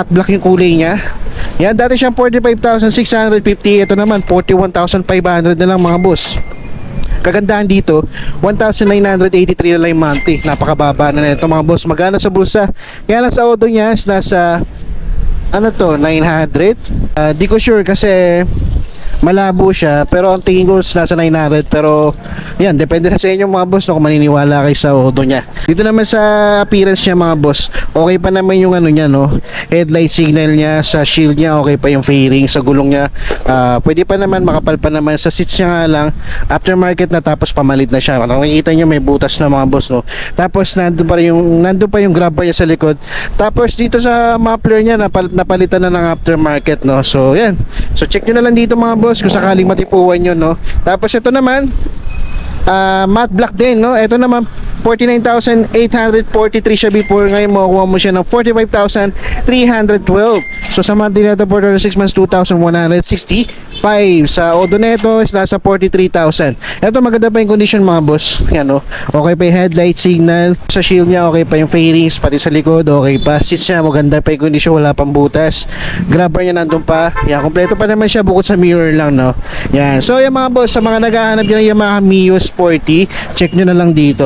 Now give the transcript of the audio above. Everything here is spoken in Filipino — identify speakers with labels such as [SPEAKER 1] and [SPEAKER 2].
[SPEAKER 1] At black yung kulay niya. Yan, dati siyang 45,650. Ito naman 41,500 na lang mga boss. Kagandahan dito, 1,983 na lang yung monthly. Napakababa na nito mga boss. Magana sa bulsa. Kaya lang sa auto niya is nasa ano to, 900. Di ko sure kasi malabo siya, pero ang tingin ko nasa 900. Pero yan, depende na sa inyo mga boss, no, kung maniniwala kayo sa auto niya. Dito naman sa appearance niya mga boss, okay pa naman yung ano niya, no, headlight signal niya, sa shield niya okay pa yung fairing, sa gulong niya pwede pa naman, makapal pa naman. Sa seats niya nga lang aftermarket na, tapos pamalit na siya. Nakikita niyo may butas na mga boss, no. Tapos nandun pa yung grab bar niya sa likod. Tapos dito sa muffler niya napalitan na ng aftermarket, no. So yan, so check nyo na lang dito mga boss kung sakaling matipuan nyo, no. Tapos ito naman matte black din, no. Ito naman 49,843 siya before. Ngayon makukuha mo siya ng 45,312. So sa monthly na ito for 6 months, 2,165. Sa odoneto is nasa 43,000. Ito maganda pa yung condition mga boss. Yan, no. Okay pa yung headlight signal. Sa shield niya okay pa yung fairings, pati sa likod okay pa. Seats niya maganda pa yung condition, wala pang butas. Grab bar niya nandun pa. Yan, kompleto pa naman siya bukod sa mirror lang, no. Yan. So yung mga boss, sa mga naghahanap dyan ng Yamaha Mio Sporty, check nyo na lang dito.